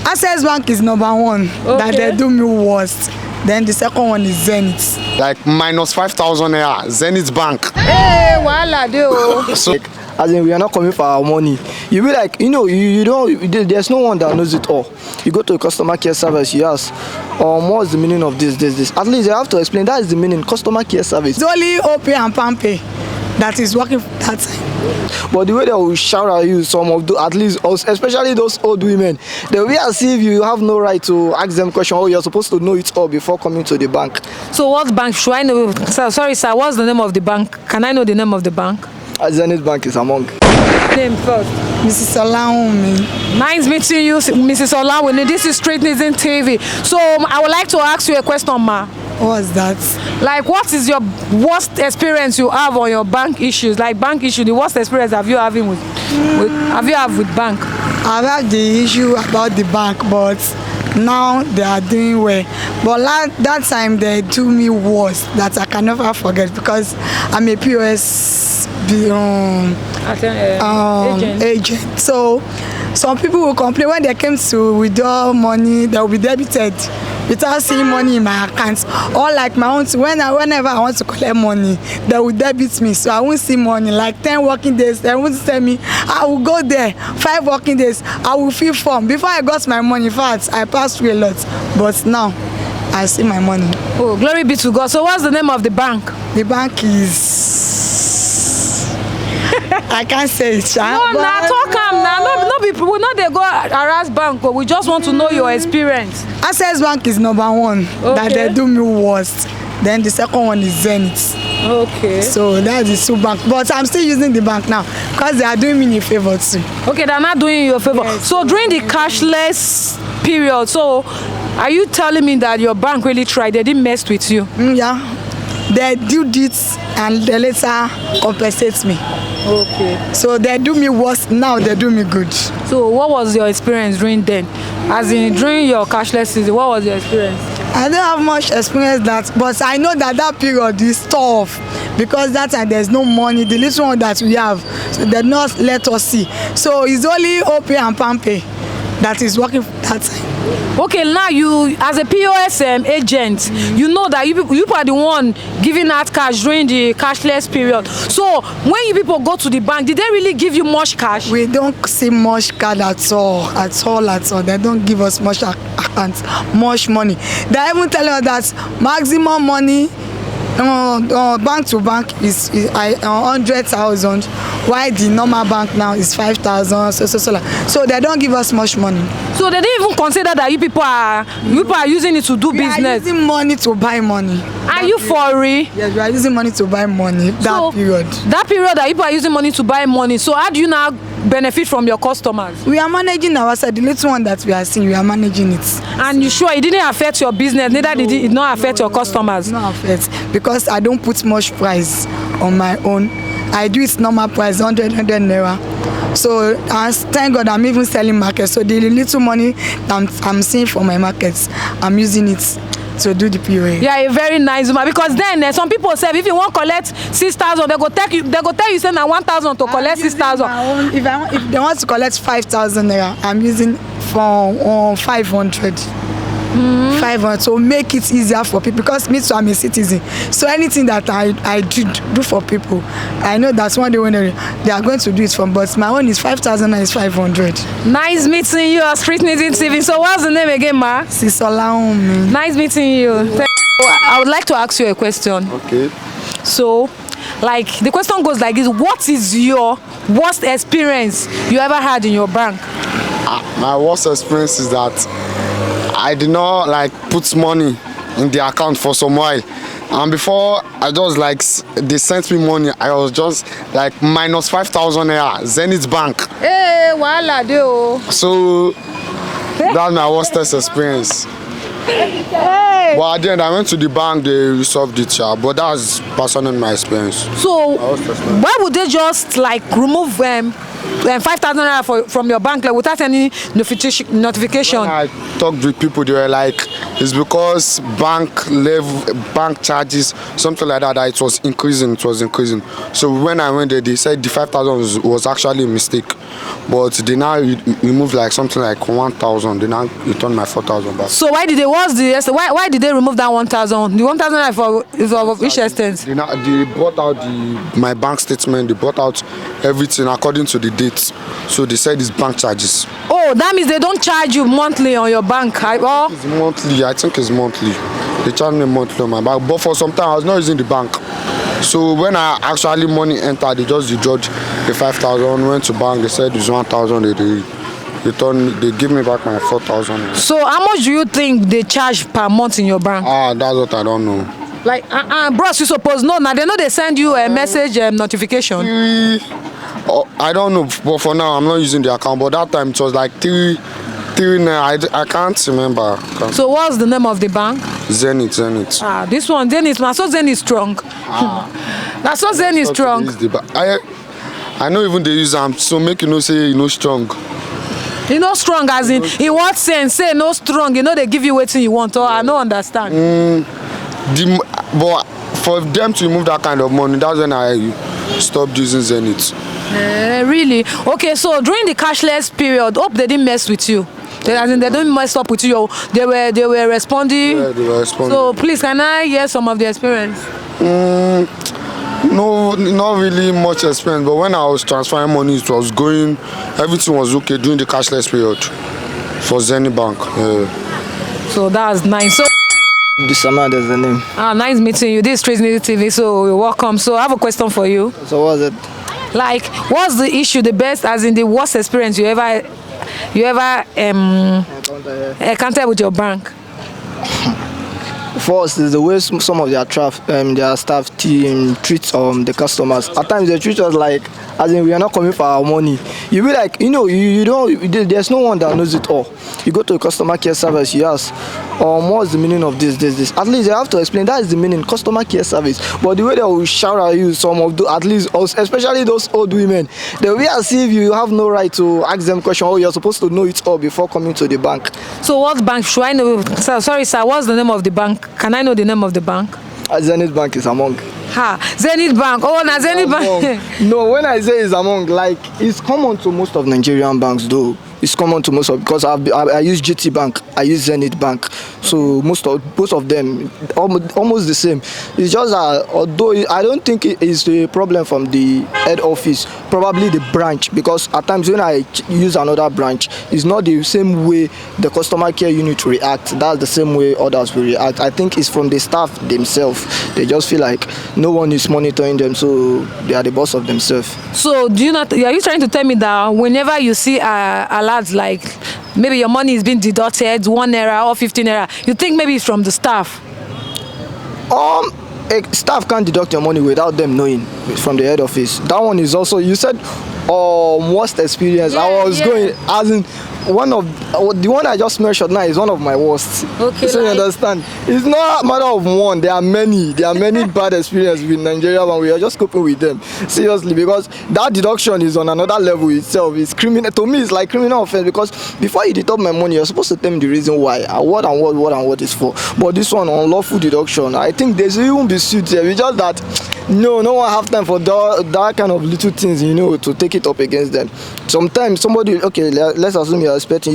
Access Bank is number one. Okay. That they do me worst. Then the second one is Zenith. Like minus 5,000 naira, Zenith Bank. Hey, wahala dey o. So, as in, we are not coming for our money. You be like, you don't. There's no one that knows it all. You go to a customer care service, you ask, what's the meaning of this? At least you have to explain. That is the meaning. Customer care service. It's only OP and PAMPay that is working for that time. But the way they will shout at you, some of the, at least, especially those old women, they will be as if you have no right to ask them questions. Oh, you're supposed to know it all before coming to the bank. So what bank should I know? Sorry, sir. What's the name of the bank? Can I know the name of the bank? Zenith Bank is among. Name first. Mrs. Olawumi. Nice meeting you, Mrs. Olawumi. This is Zenith TV. So I would like to ask you a question, ma. What's that? Like, what is your worst experience you have on your bank issues? Like bank issue, the worst experience have you having with bank? I've had the issue about the bank, but now they are doing well. But that time they do me worse that I can never forget because I'm a POS agent. So some people will complain when they came to withdraw money, they will be debited without seeing money in my account. Or like my own, whenever I want to collect money, they will debit me, so I won't see money. Like 10 working days, they won't tell me. I will go there, 5 working days, I will fill form. Before I got my money, in fact, I passed through a lot. But now, I see my money. Oh, glory be to God. So what's the name of the bank? The bank is... I can't say it. No, talk am now. No people, we not they go harass bank, but we just want to know your experience. Access Bank is number one. Okay. That they do me worst. Then the second one is Zenith. Okay. So that's the two bank. But I'm still using the bank now because they are doing me a favor too. Okay, they're not doing you a favor. Yes. So during the cashless period, so are you telling me that your bank really tried? They didn't mess with you? Yeah. They do this and they later compensate me. Okay. So they do me worse, now they do me good. So what was your experience during then? As in during your cashless season, what was your experience? I don't have much experience that, but I know that period is tough because that time there's no money. The little one that we have, so they not let us see. So it's only OP and PAMPay that is working for that time. Okay, now you, as a POS agent, you know that you are the one giving out cash during the cashless period. So when you people go to the bank, did they really give you much cash? We don't see much card at all. They don't give us much much money. They even tell us that maximum money bank to bank is 100,000, while the normal bank now is 5,000. So they don't give us much money. So they didn't even consider that you people are using it to do business. We are using money to buy money. Are you for real? Yes, we are using money to buy money. That period. That period that people are using money to buy money. So how do you now benefit from your customers? We are managing our side. The little one that we are seeing, we are managing it. And you sure it didn't affect your business? Neither did it not affect your customers? No affect, because I don't put much price on my own. I do it normal price, 100 naira. So thank God I'm even selling market. So the little money I'm seeing for my markets, I'm using it to do the POA. Yeah, a very nice woman. Because then some people say if you want to collect 6,000, they go tell you say na 1,000 to collect 6,000. If they want to collect 5,000 naira, I'm using for 500. 500 to make it easier for people, because me too, I'm a citizen. So anything that I do for people, I know that's one day when they are going to do it from. But my own is 5,000 and it's 500. Nice meeting you on Zenith TV. So what's the name again, ma? Mrs. Olawumi. Nice meeting you. I would like to ask you a question. Okay. So, like, the question goes like this: what is your worst experience you ever had in your bank? My worst experience is that I did not put money in the account for some while, and before I just they sent me money, I was just minus 5,000 naira, Zenith Bank. Hey, wahala dey o. So that's my worstest experience. Hey. But at the end, I went to the bank, they resolved it, but that's personally my experience. So why would they just remove 5,000 naira from your bank like, without any notification. When I talked with people, they were like, it's because bank charges, something like that it was increasing. So when I went there, they said the 5,000 was actually a mistake, but they now removed like something like 1,000. They now returned my 4,000 back. So why did they remove that 1,000? The 1,000 is of which extent? They brought out my bank statement. They brought out everything according to the dates. So they said it's bank charges. Oh, that means they don't charge you monthly on your bank, or? It's monthly. I think it's monthly. They charge me monthly on my bank. But for some time, I was not using the bank. So when I actually money entered, they just judged the 5,000. Went to bank. They said it's 1,000. They give me back my 4,000. So how much do you think they charge per month in your bank? That's what I don't know. Like, bros, you suppose know now. They know they send you a message notification. I don't know, but for now I'm not using the account. But that time it was like three. I can't remember. So what's the name of the bank? Zenith. This one, Zenith. That's so Zenith strong. That's so Zenith strong. I know even they use them, so make you know say you know strong. You know strong as in what sense? Say no strong. You know they give you what you want. Or I don't understand. But for them to remove that kind of money, that's when I stopped using Zenith. Really? Okay, so during the cashless period, hope they didn't mess with you. They don't mess up with you. They were responding. Yeah, they were responding. So please, can I hear some of the experience? No, not really much experience. But when I was transferring money, it was going. Everything was okay during the cashless period for Zenith Bank. So that's nice. So. This Samad is the name. Nice meeting you. This is Zenith TV, so you're welcome. So I have a question for you. So what's it? Like, what's the issue, the best, as in the worst experience you ever encountered with your bank? First is the way some of their staff team treats the customers. At times they treat us like, as in we are not coming for our money. You be like, you don't. There's no one that knows it all. You go to a customer care service, you ask, what's the meaning of this? At least they have to explain that is the meaning, customer care service. But the way they will shout at you, some of at least, especially those old women, they will be as if you have no right to ask them questions. Oh, you're supposed to know it all before coming to the bank. So what bank should I know? Sorry, sir. What's the name of the bank? Can I know the name of the bank? Zenith Bank is among. Zenith Bank. Oh, now Zenith Bank. No, when I say it's among, like it's common to most of Nigerian banks, though. It's common to most of, because I use GT Bank, I use Zenith Bank, so both of them almost the same. It's just that although I don't think it is a problem from the head office, probably the branch, because at times when I use another branch, it's not the same way the customer care unit react. That's the same way others will react. I think it's from the staff themselves. They just feel like no one is monitoring them, so they are the boss of themselves. So are you trying to tell me that whenever you see alerts like maybe your money is being deducted 1 naira or 15 naira, you think maybe it's from the staff? Staff can't deduct your money without them knowing from the head office. That one is also, you said worst experience. I was going as in the one I just mentioned now is one of my worst. Okay, so you understand, it's not a matter of one. There are many bad experiences with Nigeria, and we are just coping with them seriously, because that deduction is on another level itself. It's criminal to me. It's like criminal offense, because before you deduct my money, you're supposed to tell me the reason why, what is for. But this one, unlawful deduction, I think there's even be suit here. It's just that no one have time for that kind of little things, to take it up against them. Sometimes somebody, okay, let's assume you expect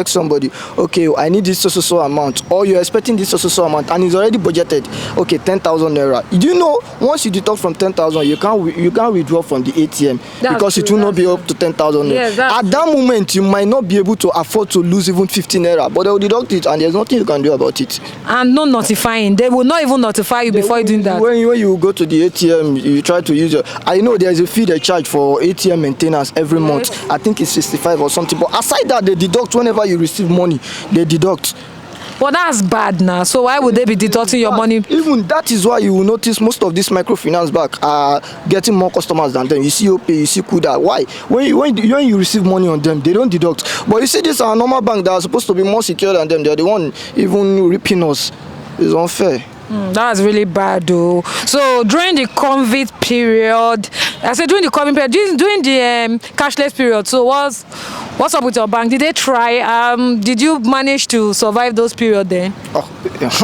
somebody, okay, I need this so amount, or you're expecting this so amount, and it's already budgeted, okay, 10,000 naira. Do you know once you deduct from 10,000, you can't withdraw from the ATM because it will not be up to 10,000 naira. Yes, at that moment, you might not be able to afford to lose even 15 naira, but they will deduct it, and there's nothing you can do about it. And no notifying. They will not even notify you before you do that. When you go to the ATM, you try to use I know there's a fee they charge for ATM maintenance every month. I think it's 65 or something. But aside that, they deduct whenever you receive money. They deduct. Well, that's bad now. So why would they be deducting your money? Even that is why you will notice most of these microfinance banks are getting more customers than them. You see OP, you see Kuda. Why? When you receive money on them, they don't deduct. But you see this are normal bank that are supposed to be more secure than them. They're the one even ripping us. It's unfair. That's really bad though. So during the COVID period, I said during the COVID period, during the cashless period. So what's up with your bank? Did they try? Did you manage to survive those periods then? Oh,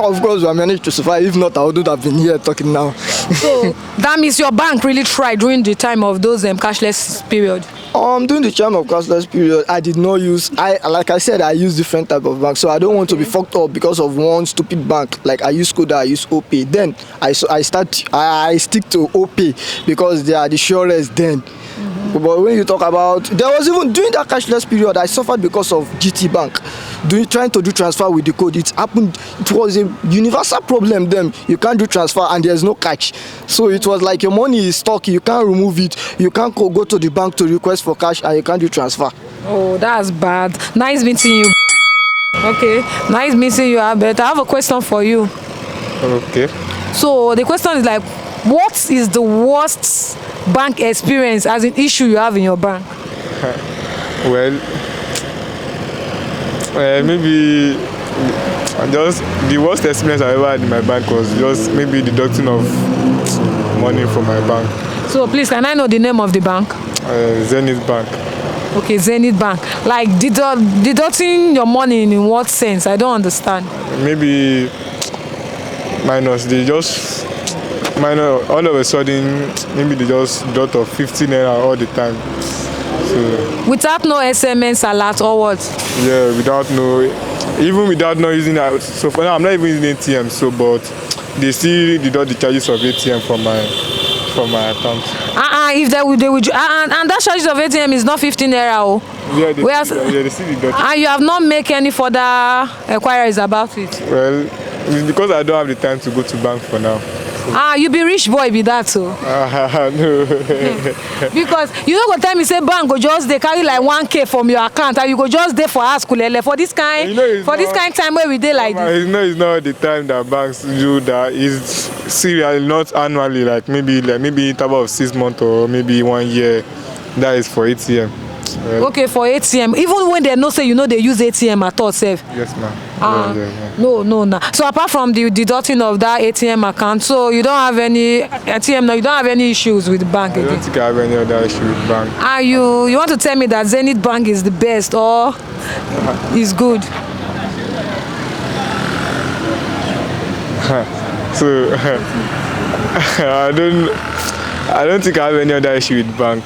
of course, I managed to survive. If not, I wouldn't have been here talking now. So that means your bank really tried during the time of those cashless period. During the time of cashless period, I did not use. Like I said, I use different type of banks, so I don't want to be fucked up because of one stupid bank. Like I use Skoda, I use OP. Then I stick to OP because they are the surest then. But when you talk about, there was even during that cashless period, I suffered because of GT Bank. Trying to do transfer with the code, it happened. It was a universal problem. Then you can't do transfer and there's no cash. So it was like your money is stuck. You can't remove it. You can't go to the bank to request for cash and you can't do transfer. Oh, that's bad. Nice meeting you. Okay, nice meeting you, Albert. I have a question for you. Okay. So the question is like, what is the worst bank experience as an issue you have in your bank? Well, maybe just the worst experience I ever had in my bank was just maybe deducting of money from my bank. So please, can I know the name of the bank? Zenith Bank. Okay, Zenith Bank. Like deducting your money in what sense? I don't understand. Maybe minus, all of a sudden, maybe they just deduct of 15 naira all the time. So, without no SMS alert or what? yeah, even without not using that. So for now, I'm not even using ATM. So, but they still deduct the charges of ATM from my account. If they would, and that charges of ATM is not 15 naira. Oh. Yeah, they still deduct. And you have not make any further inquiries about it. Well, it's because I don't have the time to go to bank for now. You be rich boy be that so. No. Because you don't go tell me say bank go just they carry like 1K from your account and you go just there for us kulele for this kind time where we dey like this. It's not the time that banks do that. It's serial, not annually, like maybe interval of 6 months or maybe 1 year. That is for ATM. Okay, for ATM. Even when they know say they use ATM at all, sef. Yes, ma'am. Yeah. No. So apart from the deducting of that ATM account, so you don't have any ATM now. You don't have any issues with the bank again. I don't think I have any other issue with bank. You want to tell me that Zenith Bank is the best or is good? So I don't think I have any other issue with bank.